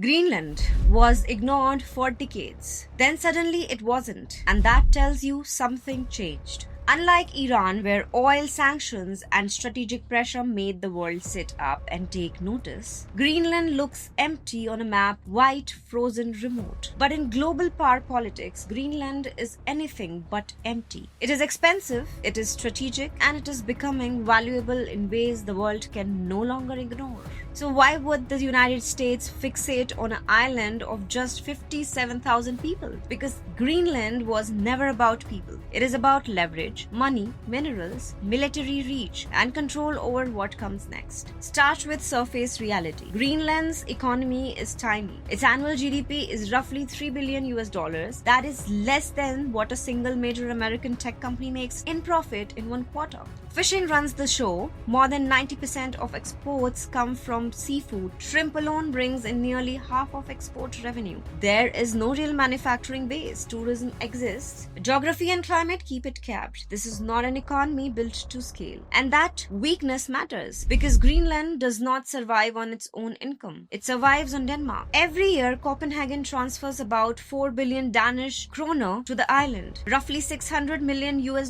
Greenland was ignored for decades. Then suddenly it wasn't, and that tells you something changed. Unlike Iran, where oil sanctions and strategic pressure made the world sit up and take notice, Greenland looks empty on a map, white, frozen, remote. But in global power politics, Greenland is anything but empty. It is expensive, it is strategic, and it is becoming valuable in ways the world can no longer ignore. So why would the United States fixate on an island of just 57,000 people? Because Greenland was never about people. It is about leverage, money, minerals, military reach, and control over what comes next. Start with surface reality. Greenland's economy is tiny. Its annual GDP is roughly $3 billion US. That is less than what a single major American tech company makes in profit in one quarter. Fishing runs the show. More than 90% of exports come from seafood. Shrimp alone brings in nearly half of export revenue. There is no real manufacturing base. Tourism exists. Geography and climate keep it capped. This is not an economy built to scale. And that weakness matters because Greenland does not survive on its own income. It survives on Denmark. Every year, Copenhagen transfers about 4 billion Danish kroner to the island, roughly $600 million US.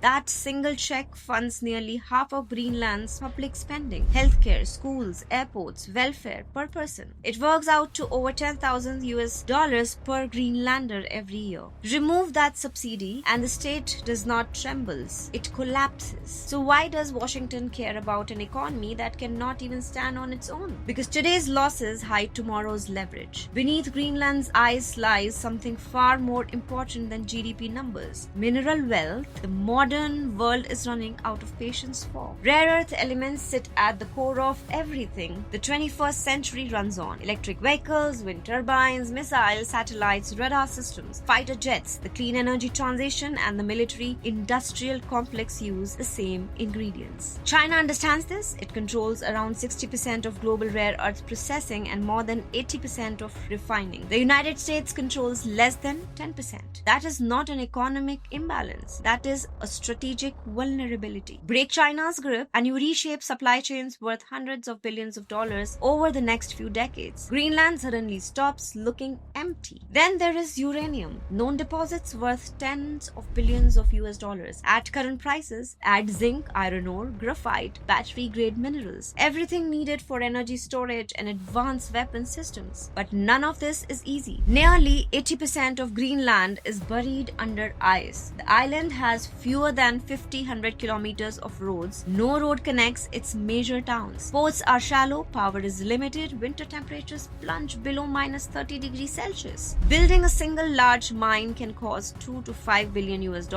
That single check funds nearly half of Greenland's public spending, healthcare, schools, airports, welfare per person. It works out to over $10,000 US per Greenlander every year. Remove that subsidy and the state does not trembles, it collapses. So why does Washington care about an economy that cannot even stand on its own? Because today's losses hide tomorrow's leverage. Beneath Greenland's eyes lies something far more important than GDP numbers. Mineral wealth the modern world is running out of patience for. Rare earth elements sit at the core of everything the 21st century runs on. Electric vehicles, wind turbines, missiles, satellites, radar systems, fighter jets, the clean energy transition, and the military-industrial complex use the same ingredients. China understands this. It controls around 60% of global rare earth processing and more than 80% of refining. The United States controls less than 10%. That is not an economic imbalance. That is a strategic vulnerability. Break China's grip and you reshape supply chains worth hundreds of billions of dollars over the next few decades. Greenland suddenly stops looking empty. Then there is uranium. Known deposits worth tens of billions of US dollars. At current prices, add zinc, iron ore, graphite, battery-grade minerals. Everything needed for energy storage and advanced weapon systems. But none of this is easy. Nearly 80% of Greenland is buried under ice. The island has fewer than 100 kilometers of roads. No road connects its major towns. Ports are shallow, power is limited, winter temperatures plunge below minus 30 degrees Celsius. Building a single large mine can cost 2 to 5 billion US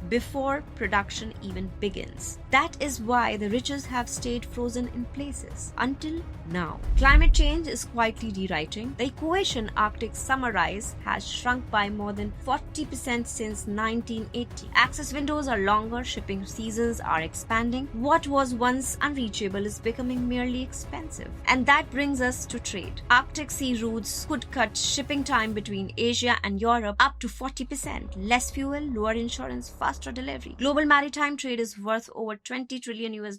before production even begins. That is why the riches have stayed frozen in places until now. Climate change is quietly rewriting. The equation Arctic summer ice has shrunk by more than 40% since 1980. Access windows are longer, shipping seasons are expanding. What was once unreachable is becoming merely expensive. And that brings us to trade. Arctic sea routes could cut shipping time between Asia and Europe up to 40%. Less fuel, lower insurance, faster delivery. Global maritime trade is worth over 20 trillion US.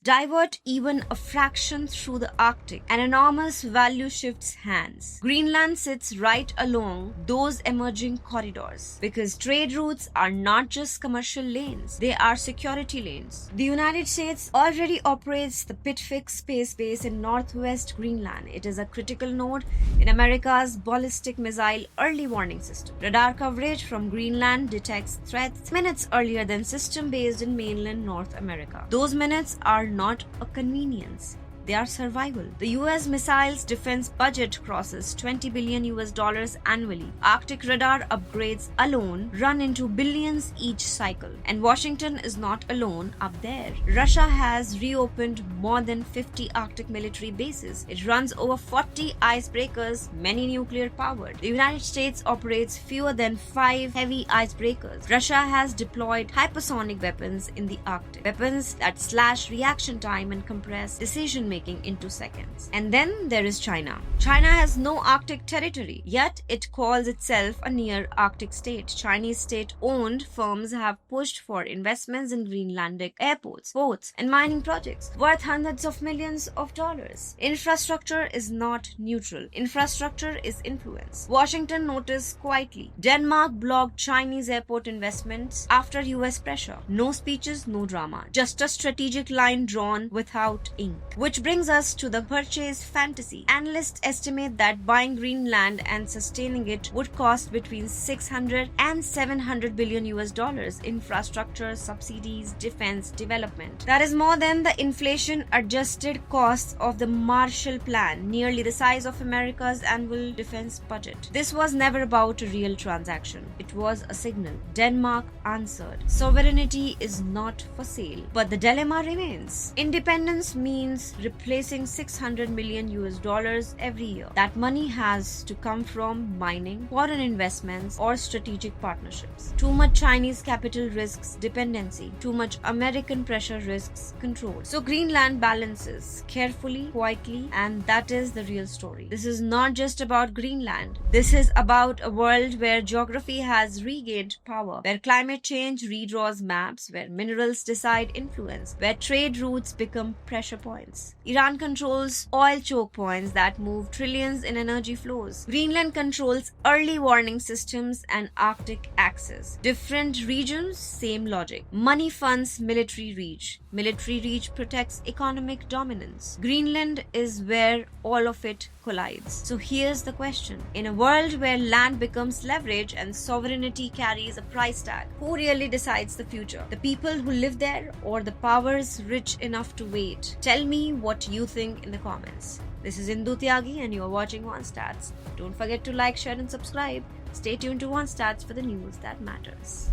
Divert even a fraction through the Arctic, an enormous value shifts hands. Greenland sits right along those emerging corridors because trade routes are not just commercial lanes, they are security lanes. The United States already operates the Pituffik space base in northwest Greenland. It is a critical node in America's ballistic missile early warning system. Radar coverage from Greenland detects threats minutes earlier than system based in mainland North America. Those minutes are not a convenience. They are survival. The U.S. missiles defense budget crosses $20 billion US annually. Arctic radar upgrades alone run into billions each cycle. And Washington is not alone up there. Russia has reopened more than 50 Arctic military bases. It runs over 40 icebreakers, many nuclear powered. The United States operates fewer than 5 heavy icebreakers. Russia has deployed hypersonic weapons in the Arctic. Weapons that slash reaction time and compress decision making into seconds. And then there is China. China has no Arctic territory, yet it calls itself a near Arctic state. Chinese state-owned firms have pushed for investments in Greenlandic airports, ports, and mining projects worth hundreds of millions of dollars. Infrastructure is not neutral. Infrastructure is influence. Washington noticed quietly. Denmark blocked Chinese airport investments after US pressure. No speeches, no drama. Just a strategic line drawn without ink. Which brings us to the purchase fantasy. Analysts estimate that buying Greenland and sustaining it would cost between 600 and 700 billion US dollars. Infrastructure, subsidies, defense, development. That is more than the inflation-adjusted costs of the Marshall Plan, nearly the size of America's annual defense budget. This was never about a real transaction. It was a signal. Denmark answered. Sovereignty is not for sale. But the dilemma remains. Independence means replacing 600 million US dollars every year. That money has to come from mining, foreign investments, or strategic partnerships. Too much Chinese capital risks dependency. Too much American pressure risks control. So Greenland balances carefully, quietly, and that is the real story. This is not just about Greenland. This is about a world where geography has regained power, where climate change redraws maps, where minerals decide influence, where trade routes become pressure points. Iran controls oil choke points that move trillions in energy flows. Greenland controls early warning systems and Arctic access. Different regions, same logic. Money funds military reach. Military reach protects economic dominance. Greenland is where all of it collides. So here's the question. In a world where land becomes leverage and sovereignty carries a price tag, who really decides the future? The people who live there or the powers rich enough to wait? Tell me what you think in the comments. This is Indu Tyagi and you are watching One Stats. Don't forget to like, share and subscribe. Stay tuned to One Stats for the news that matters.